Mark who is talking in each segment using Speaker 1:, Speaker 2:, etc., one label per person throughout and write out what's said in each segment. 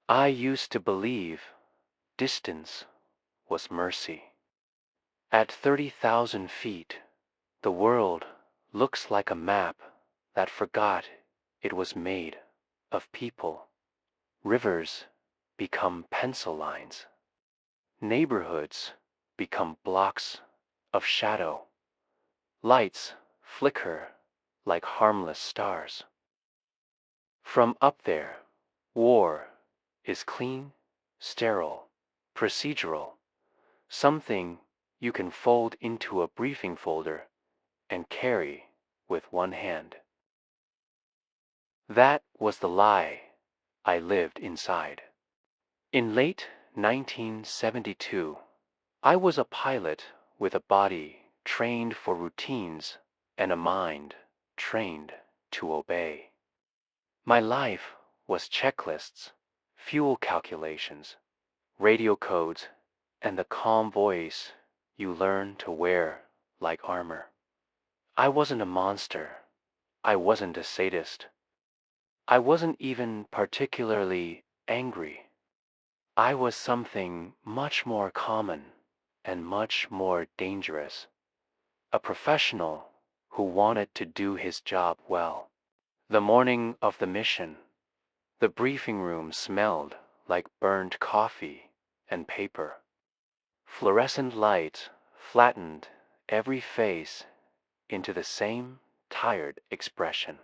Speaker 1: I used to believe distance was mercy. At 30,000 feet, the world looks like a map that forgot it was made of people. Rivers become pencil lines. Neighborhoods become blocks of shadow. Lights flicker like harmless stars. From up there, war is clean, sterile, procedural, something you can fold into a briefing folder and carry with one hand. That was the lie I lived inside. In late 1972, I was a pilot with a body trained for routines and a mind trained to obey. My life was checklists, fuel calculations, radio codes, and the calm voice you learn to wear like armor. I wasn't a monster. I wasn't a sadist. I wasn't even particularly angry. I was something much more common and much more dangerous. A professional who wanted to do his job well. The morning of the mission, the briefing room smelled like burned coffee and paper. Fluorescent light flattened every face into the same tired expression.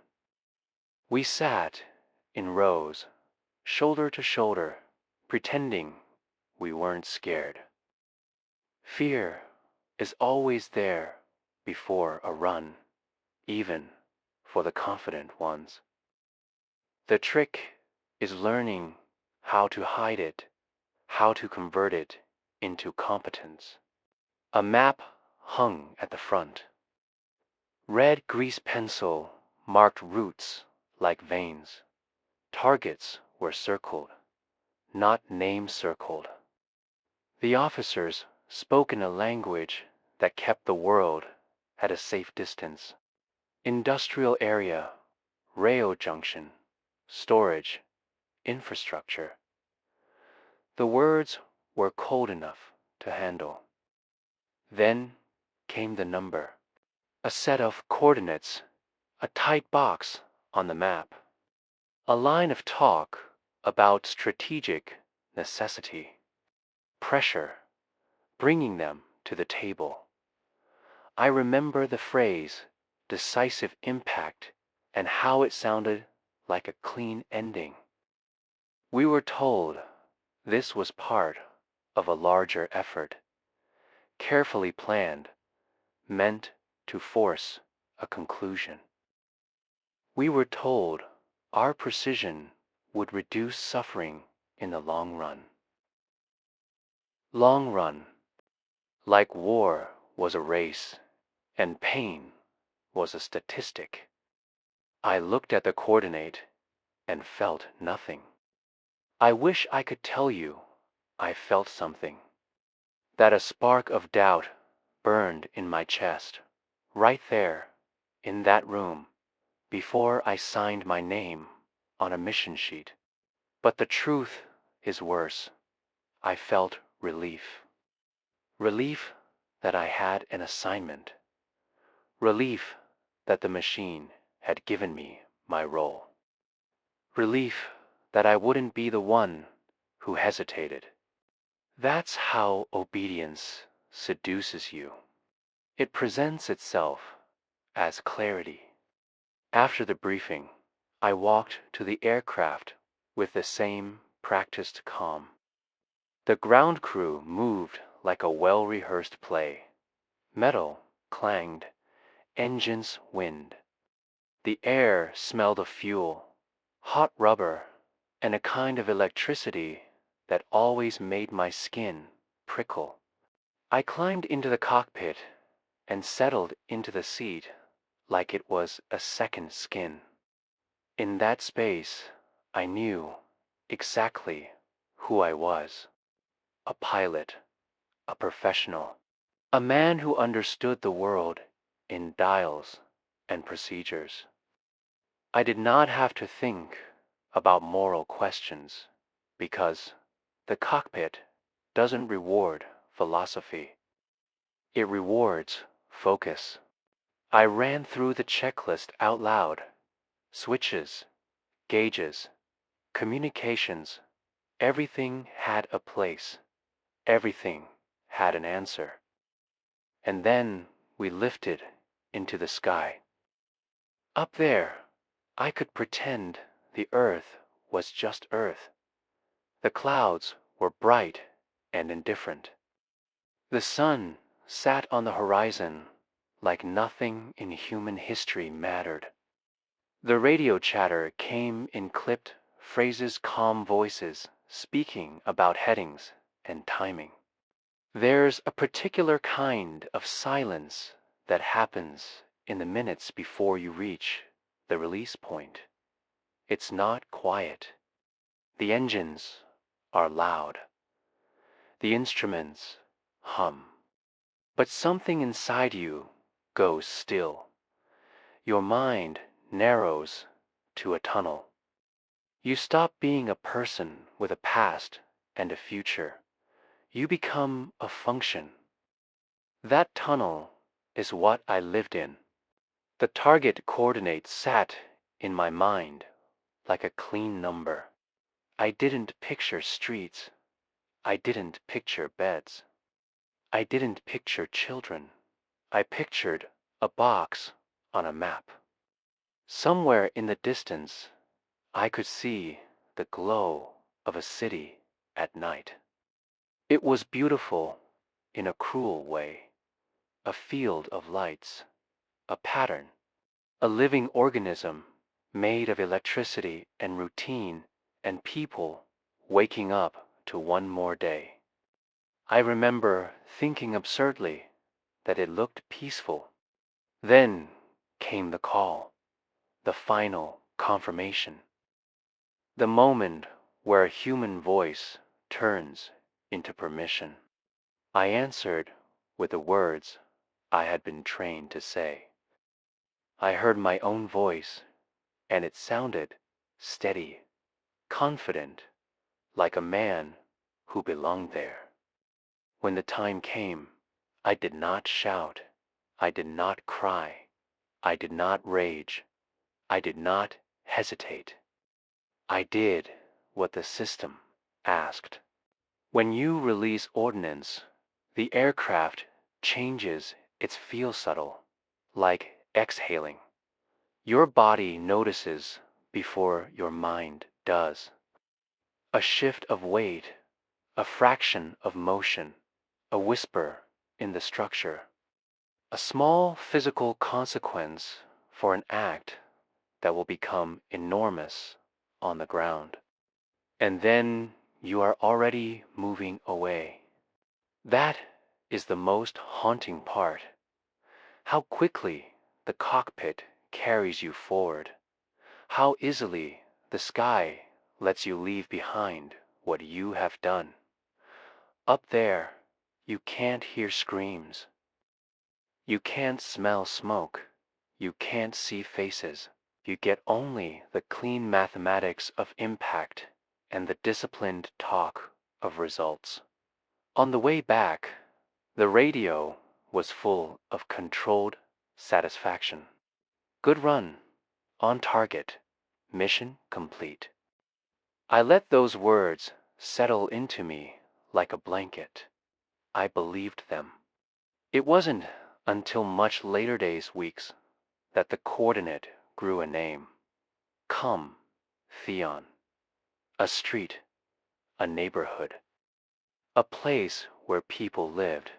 Speaker 1: We sat in rows, shoulder to shoulder, pretending we weren't scared. Fear is always there before a run, even for the confident ones. The trick is learning how to hide it, how to convert it into competence. A map hung at the front. Red grease pencil marked routes like veins. Targets were circled, not names circled. The officers spoke in a language that kept the world at a safe distance. Industrial area, rail junction, storage, infrastructure. The words were cold enough to handle. Then came the number. A set of coordinates, a tight box on the map. A line of talk about strategic necessity. Pressure, bringing them to the table. I remember the phrase, decisive impact, and how it sounded like a clean ending. We were told this was part of a larger effort, carefully planned, meant to force a conclusion. We were told our precision would reduce suffering in the long run. Long run, like war was a race and pain was a statistic. I looked at the coordinate and felt nothing. I wish I could tell you I felt something, that a spark of doubt burned in my chest, right there, in that room, before I signed my name on a mission sheet. But the truth is worse. I felt relief. Relief that I had an assignment. Relief that the machine had given me my role. Relief that I wouldn't be the one who hesitated. That's how obedience seduces you. It presents itself as clarity. After the briefing, I walked to the aircraft with the same practiced calm. The ground crew moved like a well-rehearsed play. Metal clanged, engines whined. The air smelled of fuel, hot rubber, and a kind of electricity that always made my skin prickle. I climbed into the cockpit and settled into the seat like it was a second skin. In that space, I knew exactly who I was. A pilot, a professional, a man who understood the world in dials and procedures. I did not have to think about moral questions because the cockpit doesn't reward philosophy. It rewards focus. I ran through the checklist out loud. Switches, gauges, communications, everything had a place. Everything had an answer. And then we lifted into the sky. Up there, I could pretend the earth was just earth. The clouds were bright and indifferent. The sun sat on the horizon like nothing in human history mattered. The radio chatter came in clipped phrases, calm voices speaking about headings and timing. There's a particular kind of silence that happens in the minutes before you reach the release point. It's not quiet. The engines are loud. The instruments hum. But something inside you goes still. Your mind narrows to a tunnel. You stop being a person with a past and a future. You become a function. That tunnel is what I lived in. The target coordinates sat in my mind like a clean number. I didn't picture streets. I didn't picture beds. I didn't picture children. I pictured a box on a map. Somewhere in the distance, I could see the glow of a city at night. It was beautiful in a cruel way, a field of lights, a pattern, a living organism made of electricity and routine and people waking up to one more day. I remember thinking absurdly that it looked peaceful. Then came the call, the final confirmation, the moment where a human voice turns into permission. I answered with the words I had been trained to say. I heard my own voice, and it sounded steady, confident, like a man who belonged there. When the time came, I did not shout. I did not cry. I did not rage. I did not hesitate. I did what the system asked. When you release ordnance, the aircraft changes its feel subtle, like exhaling. Your body notices before your mind does. A shift of weight, a fraction of motion, a whisper in the structure. A small physical consequence for an act that will become enormous on the ground. And then you are already moving away. That is the most haunting part. How quickly the cockpit carries you forward. How easily the sky lets you leave behind what you have done. Up there, you can't hear screams. You can't smell smoke. You can't see faces. You get only the clean mathematics of impact and the disciplined talk of results. On the way back, the radio was full of controlled satisfaction. Good run, on target, mission complete. I let those words settle into me like a blanket. I believed them. It wasn't until much later days, weeks, that the coordinate grew a name. Khâm Thiên. A street, a neighborhood, a place where people lived,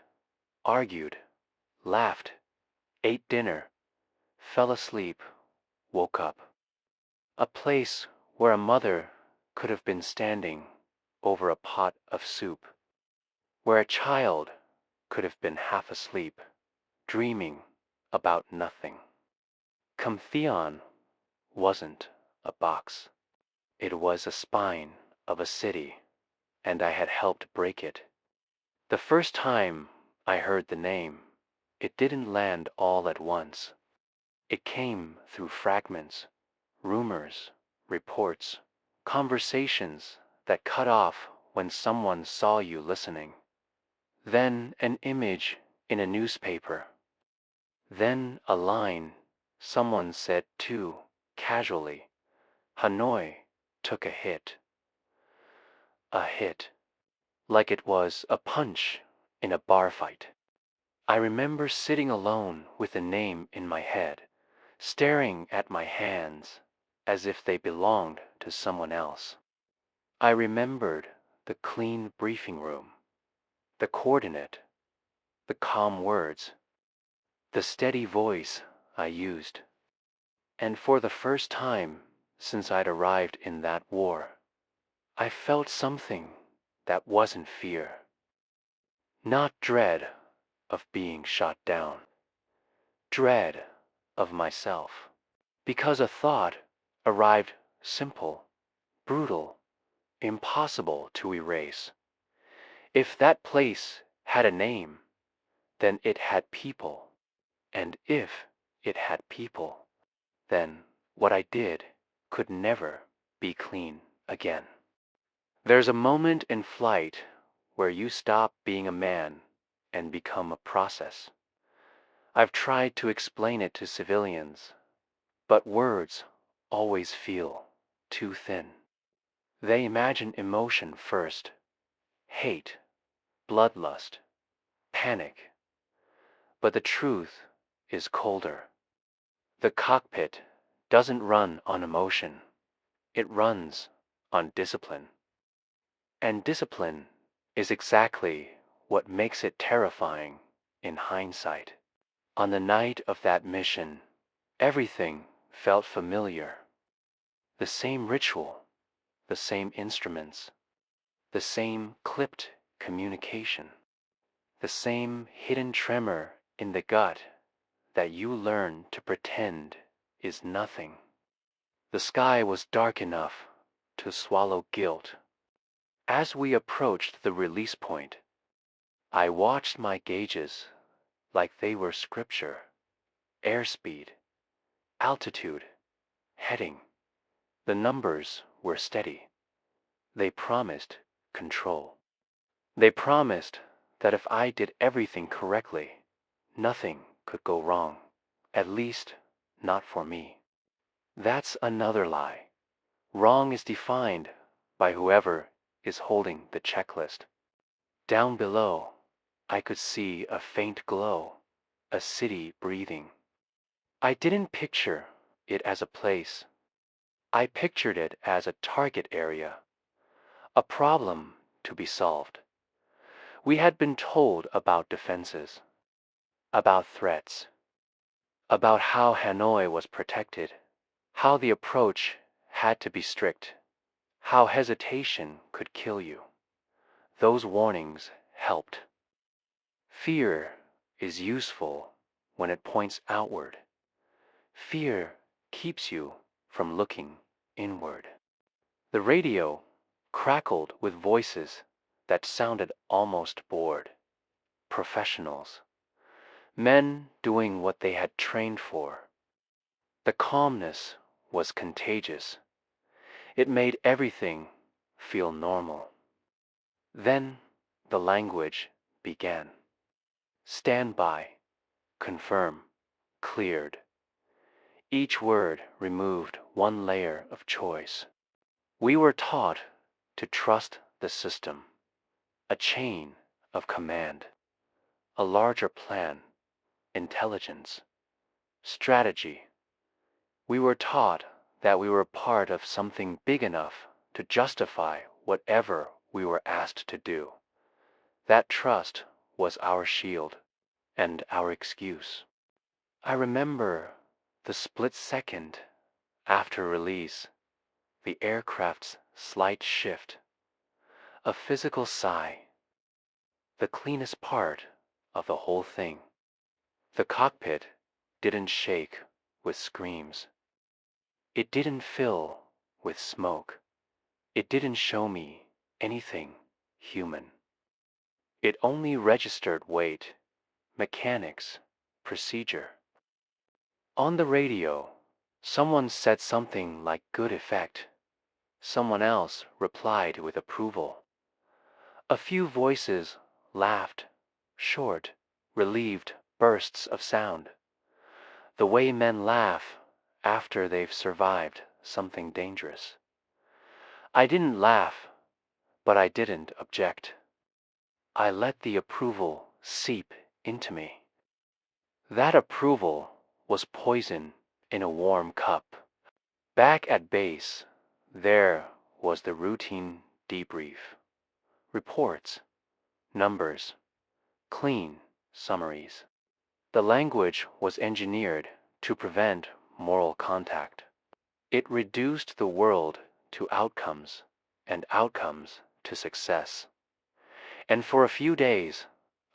Speaker 1: argued, laughed, ate dinner, fell asleep, woke up. A place where a mother could have been standing over a pot of soup, where a child could have been half asleep, dreaming about nothing. Khâm Thiên wasn't a box. It was a spine of a city, and I had helped break it. The first time I heard the name, it didn't land all at once. It came through fragments, rumors, reports, conversations that cut off when someone saw you listening. Then an image in a newspaper. Then a line someone said too casually. Hanoi took a hit. A hit. Like it was a punch in a bar fight. I remember sitting alone with a name in my head, staring at my hands as if they belonged to someone else. I remembered the clean briefing room, the coordinate, the calm words, the steady voice I used. And for the first time since I'd arrived in that war, I felt something that wasn't fear. Not dread of being shot down. Dread of myself. Because a thought arrived simple, brutal, impossible to erase. If that place had a name, then it had people. And if it had people, then what I did could never be clean again. There's a moment in flight where you stop being a man and become a process. I've tried to explain it to civilians, but words always feel too thin. They imagine emotion first: hate, bloodlust, panic. But the truth is colder. The cockpit doesn't run on emotion. It runs on discipline. And discipline is exactly what makes it terrifying in hindsight. On the night of that mission, everything felt familiar. The same ritual, the same instruments, the same clipped communication, the same hidden tremor in the gut that you learn to pretend is nothing. The sky was dark enough to swallow guilt. As we approached the release point, I watched my gauges like they were scripture: airspeed, altitude, heading. The numbers were steady. They promised control. They promised that if I did everything correctly, nothing could go wrong, at least not for me. That's another lie. Wrong is defined by whoever is holding the checklist. Down below, I could see a faint glow, a city breathing. I didn't picture it as a place. I pictured it as a target area, a problem to be solved. We had been told about defenses, about threats, about how Hanoi was protected, how the approach had to be strict, how hesitation could kill you. Those warnings helped. Fear is useful when it points outward. Fear keeps you from looking inward. The radio crackled with voices that sounded almost bored. Professionals. Men doing what they had trained for. The calmness was contagious. It made everything feel normal. Then the language began. Stand by, confirm, cleared. Each word removed one layer of choice. We were taught to trust the system, a chain of command, a larger plan, intelligence, strategy. We were taught that we were part of something big enough to justify whatever we were asked to do. That trust was our shield and our excuse. I remember the split second after release, the aircraft's slight shift, a physical sigh, the cleanest part of the whole thing. The cockpit didn't shake with screams. It didn't fill with smoke. It didn't show me anything human. It only registered weight, mechanics, procedure. On the radio, someone said something like good effect, Someone else replied with approval. A few voices laughed, short, relieved bursts of sound, the way men laugh after they've survived something dangerous. I didn't laugh, but I didn't object. I let the approval seep into me. That approval was poison in a warm cup. Back at base, there was the routine debrief. Reports, numbers, clean summaries. The language was engineered to prevent moral contact. It reduced the world to outcomes and outcomes to success. And for a few days,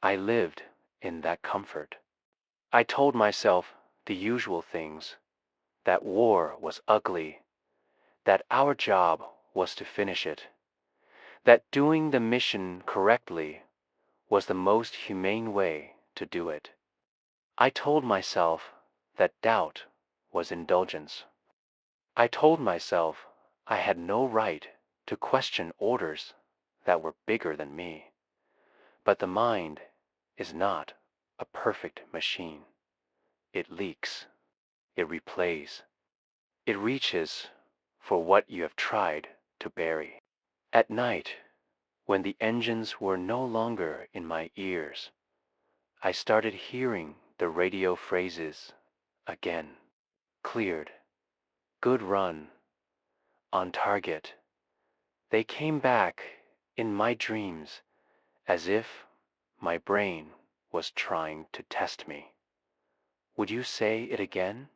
Speaker 1: I lived in that comfort. I told myself the usual things, that war was ugly, that our job was to finish it, that doing the mission correctly was the most humane way to do it. I told myself that doubt was indulgence. I told myself I had no right to question orders that were bigger than me. But the mind is not a perfect machine. It leaks. It replays. It reaches for what you have tried to bury. At night, when the engines were no longer in my ears, I started hearing the radio phrases again. Cleared. Good run. On target. They came back in my dreams as if my brain was trying to test me. Would you say it again?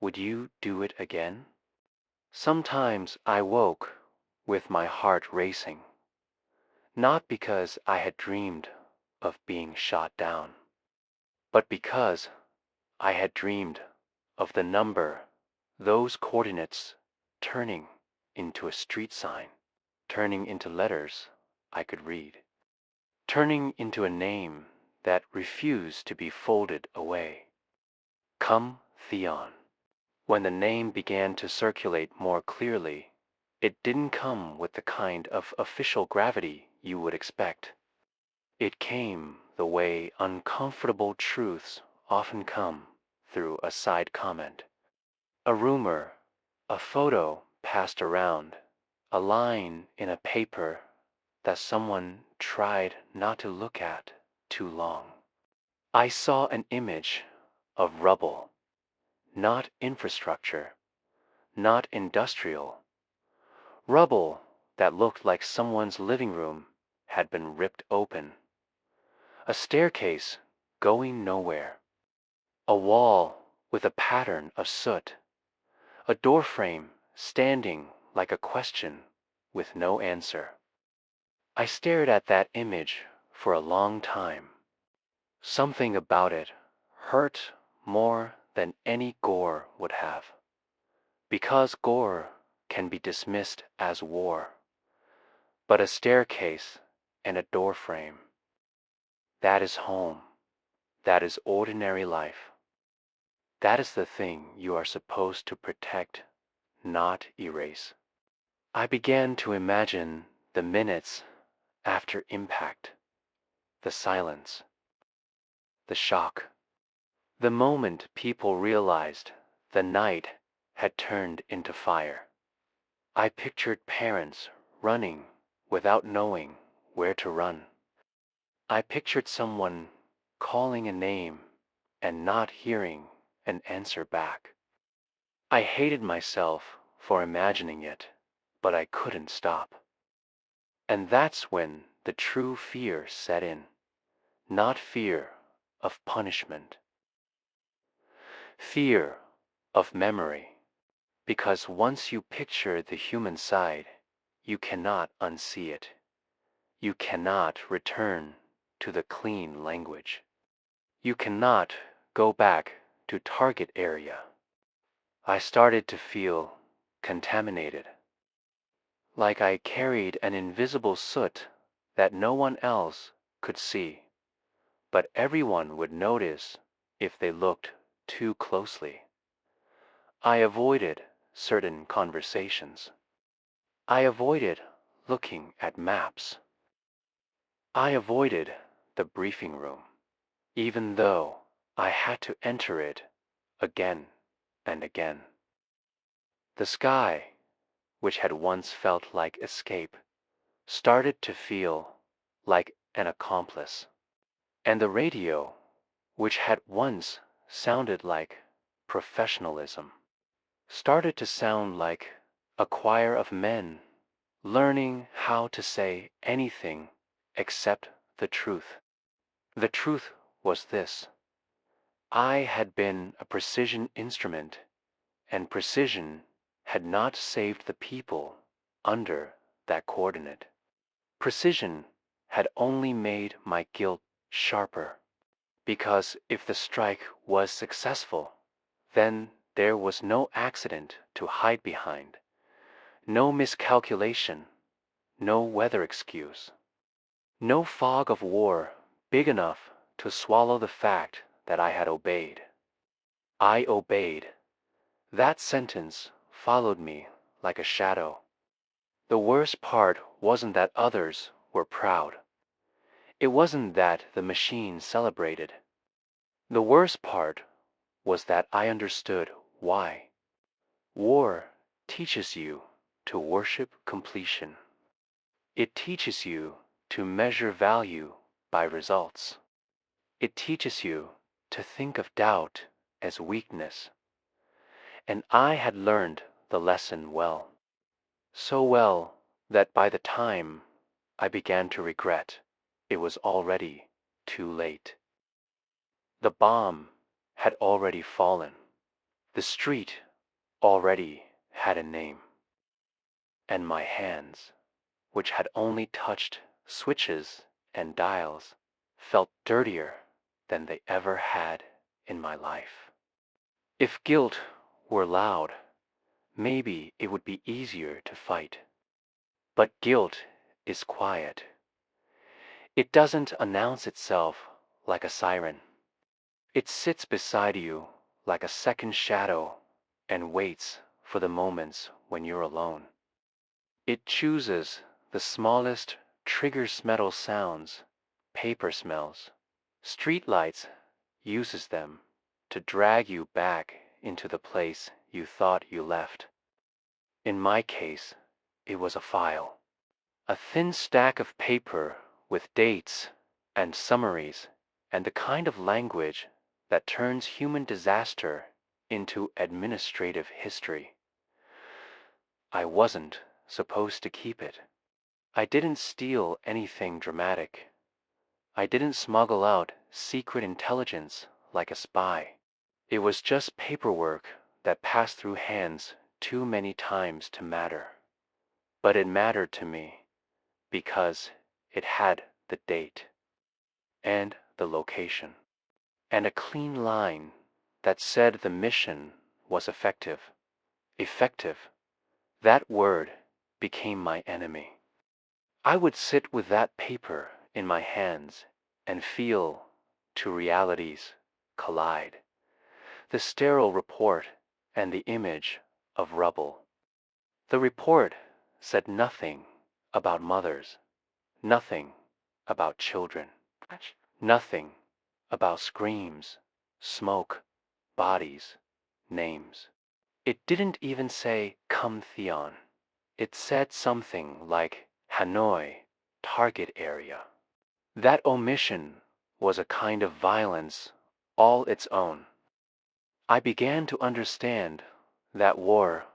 Speaker 1: Would you do it again? Sometimes I woke with my heart racing, not because I had dreamed of being shot down, but because I had dreamed of the number, those coordinates turning into a street sign, turning into letters I could read, turning into a name that refused to be folded away. Khâm Thiên. When the name began to circulate more clearly, it didn't come with the kind of official gravity you would expect. It came the way uncomfortable truths often come, through a side comment. A rumor, a photo passed around, a line in a paper that someone tried not to look at too long. I saw an image of rubble, not infrastructure, not industrial. Rubble that looked like someone's living room had been ripped open. A staircase going nowhere. A wall with a pattern of soot. A doorframe standing like a question with no answer. I stared at that image for a long time. Something about it hurt more than any gore would have. Because gore can be dismissed as war. But a staircase and a doorframe, that is home. That is ordinary life. That is the thing you are supposed to protect, not erase. I began to imagine the minutes after impact, the silence, the shock, the moment people realized the night had turned into fire. I pictured parents running without knowing where to run. I pictured someone calling a name and not hearing an answer back. I hated myself for imagining it, but I couldn't stop. And that's when the true fear set in, not fear of punishment, fear of memory. Because once you picture the human side, you cannot unsee it. You cannot return to the clean language. You cannot go back to target area. I started to feel contaminated, like I carried an invisible soot that no one else could see, but everyone would notice if they looked too closely. I avoided certain conversations. I avoided looking at maps. I avoided the briefing room, even though I had to enter it again and again. The sky, which had once felt like escape, started to feel like an accomplice. And the radio, which had once sounded like professionalism, started to sound like a choir of men learning how to say anything except the truth. The truth was this: I had been a precision instrument, and precision had not saved the people under that coordinate. Precision had only made my guilt sharper, because if the strike was successful, then there was no accident to hide behind, no miscalculation, no weather excuse, no fog of war big enough to swallow the fact that I had obeyed. I obeyed. That sentence followed me like a shadow. The worst part wasn't that others were proud. It wasn't that the machine celebrated. The worst part was that I understood why. War teaches you to worship completion. It teaches you to measure value by results. It teaches you to think of doubt as weakness. And I had learned the lesson well. So well that by the time I began to regret, it was already too late. The bomb had already fallen. The street already had a name. And my hands, which had only touched switches and dials, felt dirtier than they ever had in my life. If guilt were loud, maybe it would be easier to fight. But guilt is quiet. It doesn't announce itself like a siren. It sits beside you like a second shadow and waits for the moments when you're alone. It chooses the smallest triggers metal sounds, paper smells, street lights, uses them to drag you back into the place you thought you left. In my case, it was a file. A thin stack of paper with dates and summaries and the kind of language that turns human disaster into administrative history. I wasn't supposed to keep it. I didn't steal anything dramatic. I didn't smuggle out secret intelligence like a spy. It was just paperwork that passed through hands too many times to matter. But it mattered to me because it had the date and the location and a clean line that said the mission was effective. Effective. That word became my enemy. I would sit with that paper in my hands and feel two realities collide: the sterile report and the image of rubble. The report said nothing about mothers, nothing about children, nothing about screams, smoke, bodies, names. It didn't even say Khâm Thiên. It said something like Hanoi, target area. That omission was a kind of violence all its own. I began to understand that war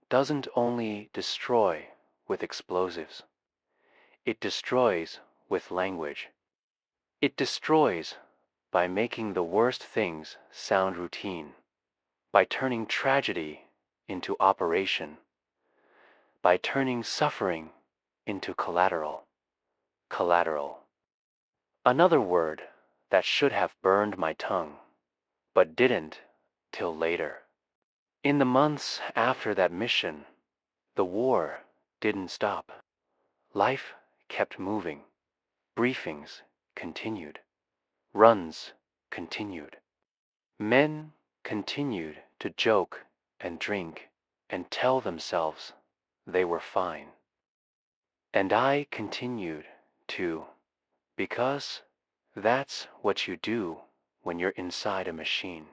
Speaker 1: doesn't only destroy with explosives. It destroys with language. It destroys by making the worst things sound routine, by turning tragedy into operation, by turning suffering into collateral. Collateral. Another word that should have burned my tongue, but didn't till later. In the months after that mission, the war didn't stop. Life kept moving. Briefings continued. Runs continued. Men continued to joke and drink and tell themselves they were fine. And I continued to, because that's what you do when you're inside a machine.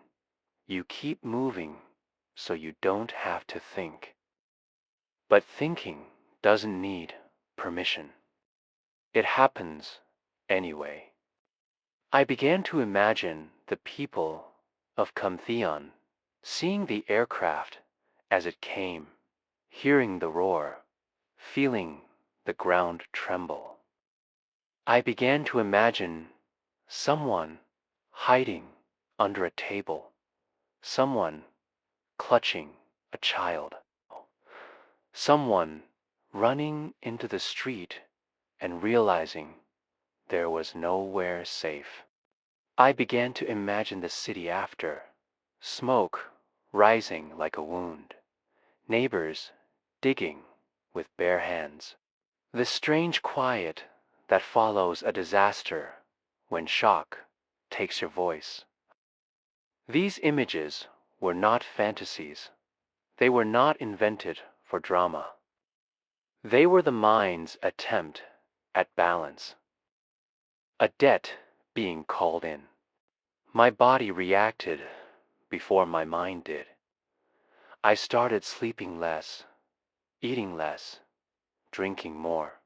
Speaker 1: You keep moving so you don't have to think. But thinking doesn't need permission. It happens anyway. I began to imagine the people of Khâm Thiên, seeing the aircraft as it came, hearing the roar, feeling the ground tremble. I began to imagine someone hiding under a table, someone clutching a child, someone running into the street and realizing there was nowhere safe. I began to imagine the city after, smoke rising like a wound, neighbors digging with bare hands, the strange quiet that follows a disaster when shock takes your voice. These images were not fantasies. They were not invented for drama. They were the mind's attempt at balance. A debt being called in. My body reacted before my mind did. I started sleeping less, eating less, drinking more.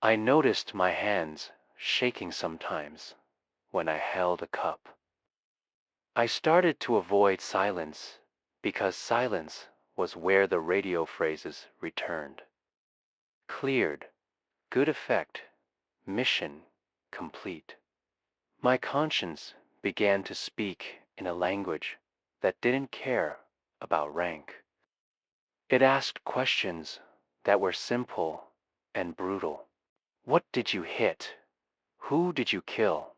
Speaker 1: I noticed my hands shaking sometimes when I held a cup. I started to avoid silence because silence was where the radio phrases returned. Cleared, good effect, mission complete. My conscience began to speak in a language that didn't care about rank. It asked questions that were simple and brutal. What did you hit? Who did you kill?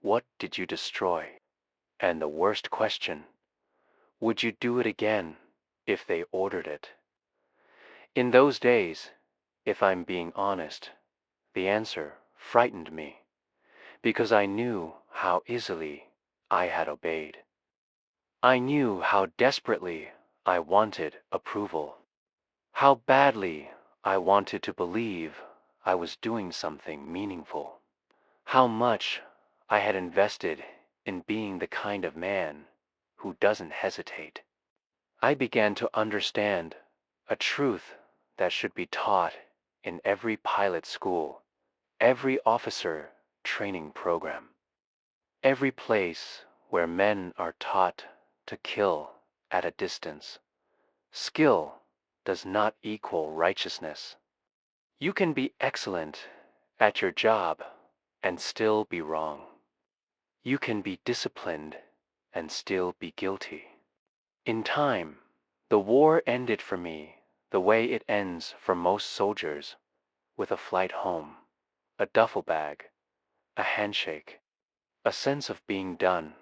Speaker 1: What did you destroy? And the worst question, would you do it again if they ordered it? In those days, if I'm being honest, the answer frightened me because I knew how easily I had obeyed. I knew how desperately I wanted approval, how badly I wanted to believe I was doing something meaningful, how much I had invested in being the kind of man who doesn't hesitate. I began to understand a truth that should be taught in every pilot school, every officer training program, every place where men are taught to kill at a distance. Skill does not equal righteousness. You can be excellent at your job and still be wrong. You can be disciplined and still be guilty. In time, the war ended for me the way it ends for most soldiers, with a flight home, a duffel bag, a handshake, a sense of being done,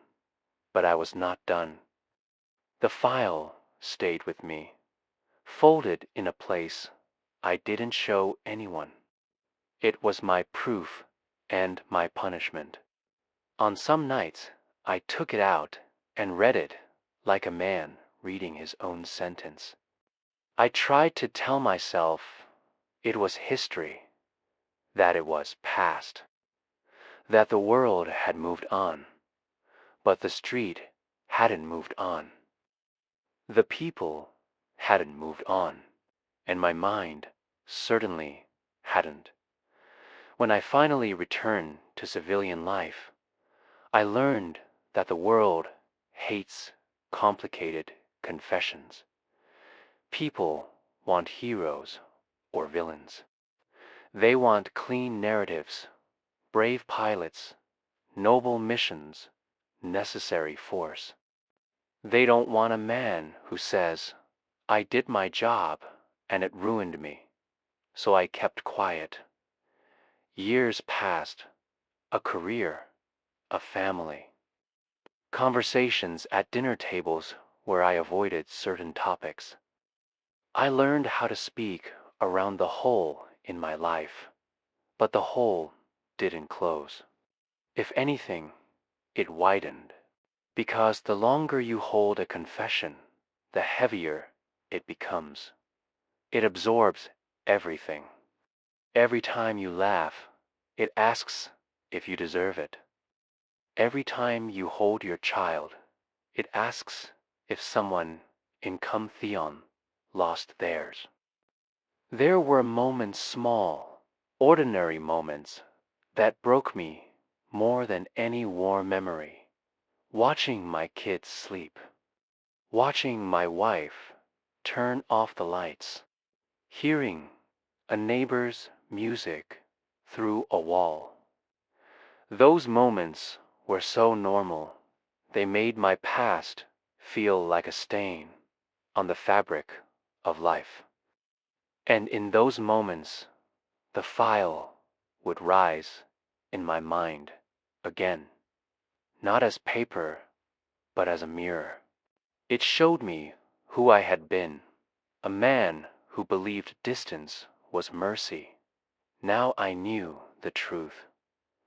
Speaker 1: but I was not done. The file stayed with me, folded in a place I didn't show anyone. It was my proof and my punishment. On some nights, I took it out and read it like a man reading his own sentence. I tried to tell myself it was history, that it was past, that the world had moved on, but the street hadn't moved on. The people hadn't moved on, and my mind certainly hadn't. When I finally returned to civilian life, I learned that the world hates complicated confessions. People want heroes or villains. They want clean narratives, brave pilots, noble missions, necessary force. They don't want a man who says, I did my job and it ruined me, so I kept quiet. Years passed, a career, a family. Conversations at dinner tables where I avoided certain topics. I learned how to speak around the hole in my life, but the hole didn't close. If anything, it widened, because the longer you hold a confession, the heavier it becomes. It absorbs everything. Every time you laugh, it asks if you deserve it. Every time you hold your child, it asks if someone in Khâm Thiên lost theirs. There were moments, small, ordinary moments, that broke me more than any war memory. Watching my kids sleep, watching my wife turn off the lights, hearing a neighbor's music through a wall. Those moments were so normal, they made my past feel like a stain on the fabric of life. And in those moments, the file would rise in my mind again, not as paper, but as a mirror. It showed me who I had been, a man who believed distance was mercy. Now I knew the truth.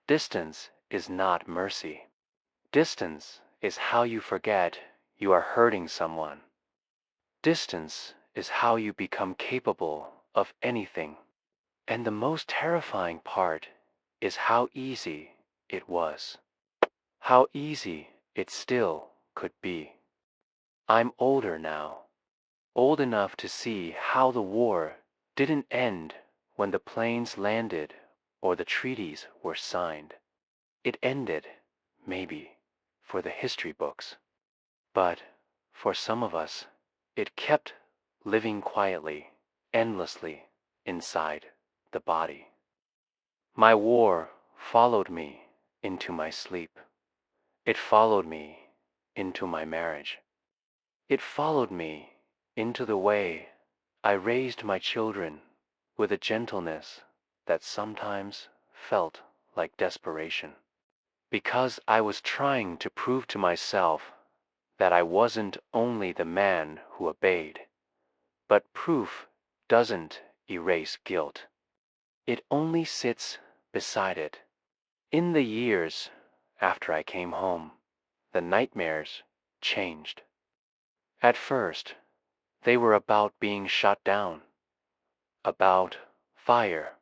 Speaker 1: Distance is not mercy. Distance is how you forget you are hurting someone. Distance is how you become capable of anything. And the most terrifying part is how easy it was. How easy it still could be. I'm older now, old enough to see how the war didn't end when the planes landed or the treaties were signed. It ended, maybe, for the history books. But for some of us, it kept living quietly, endlessly, inside the body. My war followed me into my sleep. It followed me into my marriage. It followed me into the way I raised my children with a gentleness that sometimes felt like desperation. Because I was trying to prove to myself that I wasn't only the man who obeyed, but proof doesn't erase guilt. It only sits beside it. In the years after I came home, the nightmares changed. At first, they were about being shot down, about fire,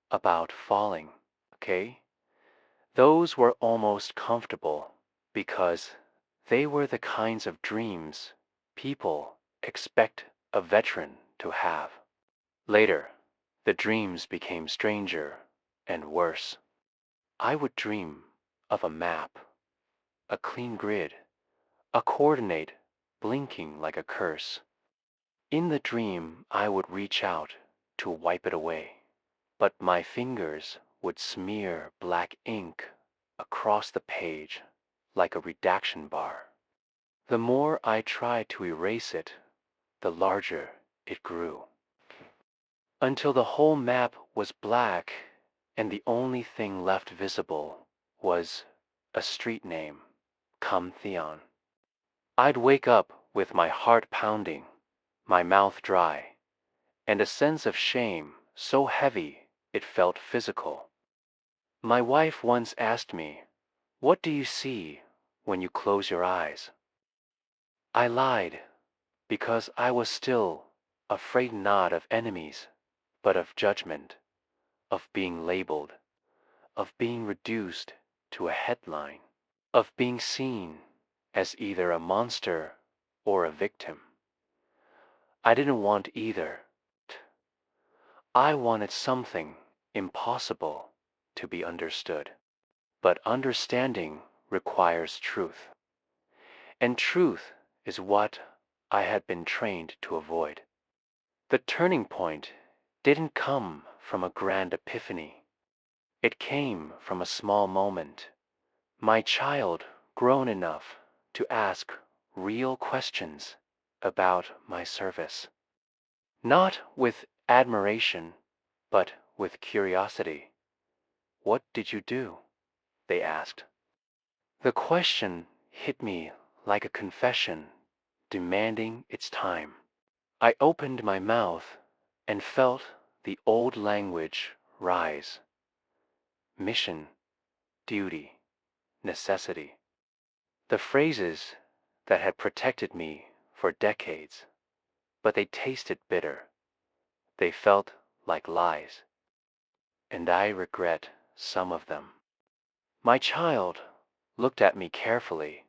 Speaker 1: about falling, okay? Those were almost comfortable because they were the kinds of dreams people expect a veteran to have. Later, the dreams became stranger and worse. I would dream of a map, a clean grid, a coordinate blinking like a curse. In the dream, I would reach out to wipe it away, but my fingers would smear black ink across the page like a redaction bar. The more I tried to erase it, the larger it grew, until the whole map was black and the only thing left visible was a street name, Khâm Thiên. I'd wake up with my heart pounding, my mouth dry, and a sense of shame so heavy it felt physical. My wife once asked me, "What do you see when you close your eyes?" I lied because I was still afraid not of enemies, but of judgment, of being labeled, of being reduced to a headline, of being seen as either a monster or a victim. I didn't want either. I wanted something impossible to be understood. But understanding requires truth. And truth is what I had been trained to avoid. The turning point didn't come from a grand epiphany. It came from a small moment. My child grown enough to ask real questions about my service. Not with admiration, but with curiosity. "What did you do?" they asked. The question hit me like a confession, demanding its time. I opened my mouth and felt the old language rise. Mission, duty, necessity. The phrases that had protected me for decades, but they tasted bitter. They felt like lies. and I regret some of them. My child looked at me carefully,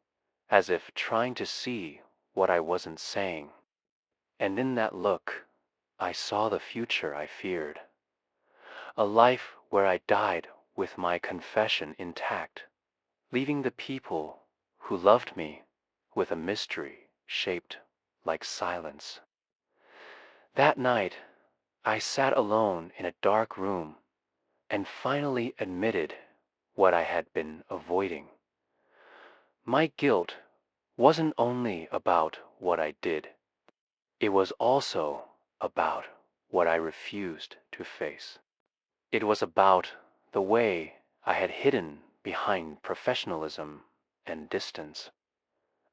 Speaker 1: as if trying to see what I wasn't saying. And in that look, I saw the future I feared. A life where I died with my confession intact, leaving the people who loved me with a mystery shaped like silence. That night, I sat alone in a dark room and finally admitted what I had been avoiding. My guilt wasn't only about what I did, it was also about what I refused to face. It was about the way I had hidden behind professionalism and distance,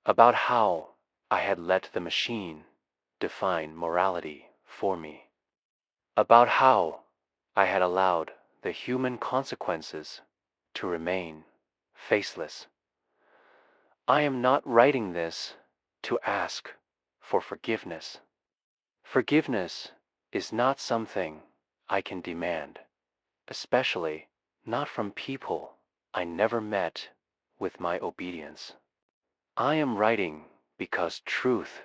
Speaker 1: about how I had let the machine define morality for me, about how I had allowed the human consequences to remain faceless. I am not writing this to ask for forgiveness. Forgiveness is not something I can demand, especially not from people I never met with my obedience. I am writing because truth,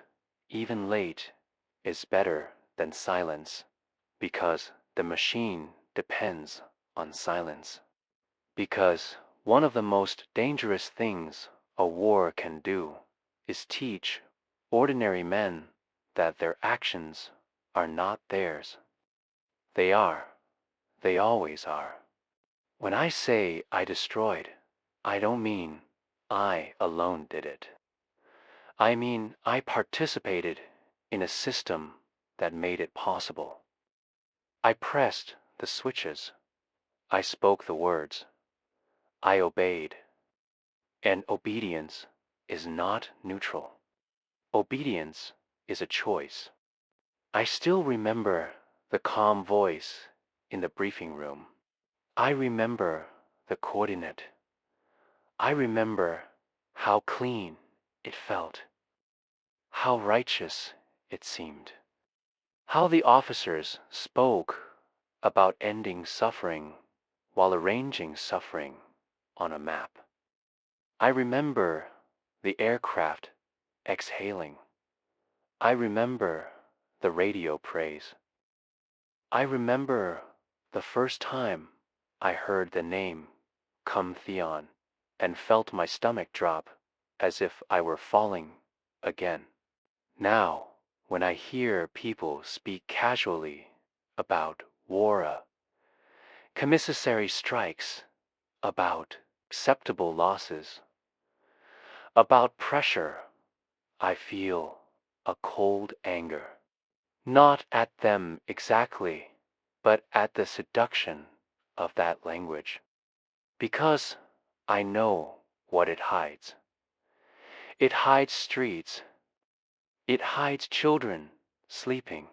Speaker 1: even late, is better than silence, because the machine depends on silence, because one of the most dangerous things a war can do is teach ordinary men that their actions are not theirs. They are. They always are. When I say I destroyed, I don't mean I alone did it. I mean I participated in a system that made it possible. I pressed the switches. I spoke the words. I obeyed. And obedience is not neutral. Obedience is a choice. I still remember the calm voice in the briefing room. I remember the coordinate. I remember how clean it felt, how righteous it seemed, how the officers spoke about ending suffering while arranging suffering on a map. I remember the aircraft exhaling. I remember the radio praise. I remember the first time I heard the name Khâm Thiên and felt my stomach drop as if I were falling again. Now, when I hear people speak casually about war, commissary strikes, about acceptable losses, about pressure, I feel a cold anger. Not at them exactly, but at the seduction of that language. Because I know what it hides. It hides streets. It hides children sleeping.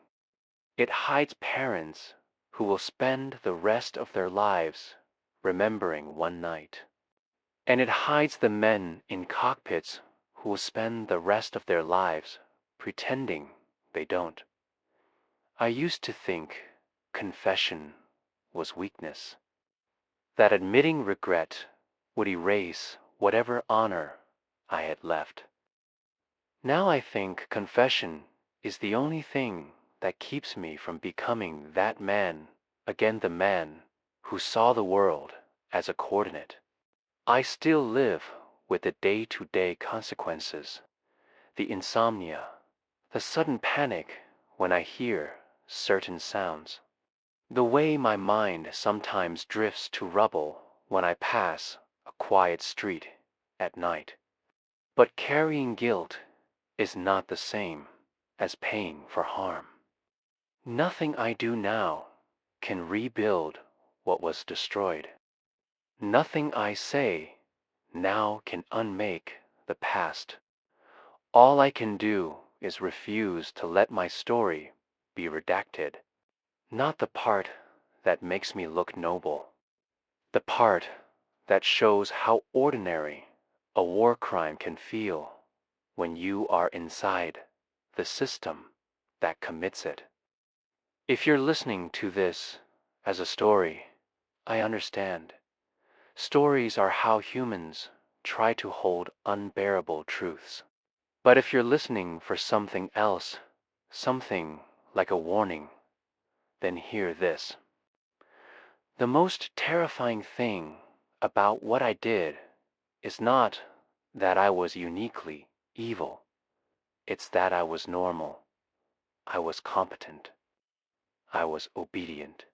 Speaker 1: It hides parents who will spend the rest of their lives remembering one night. And it hides the men in cockpits who will spend the rest of their lives pretending they don't. I used to think confession was weakness, that admitting regret would erase whatever honor I had left. Now I think confession is the only thing that keeps me from becoming that man again, the man who saw the world as a coordinate. I still live with the day-to-day consequences, the insomnia, the sudden panic when I hear certain sounds, the way my mind sometimes drifts to rubble when I pass a quiet street at night. But carrying guilt is not the same as paying for harm. Nothing I do now can rebuild what was destroyed. Nothing I say now can unmake the past. All I can do is refuse to let my story be redacted. Not the part that makes me look noble. The part that shows how ordinary a war crime can feel when you are inside the system that commits it. If you're listening to this as a story, I understand. Stories are how humans try to hold unbearable truths. But if you're listening for something else, something like a warning, then hear this. The most terrifying thing about what I did is not that I was uniquely evil. It's that I was normal. I was competent. I was obedient.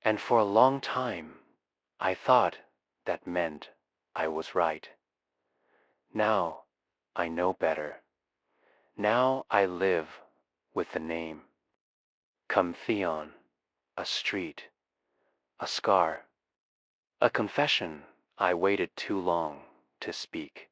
Speaker 1: And for a long time, I thought that meant I was right. Now I know better. Now I live with the name. Khâm Thiên, a street, a scar, a confession I waited too long to speak.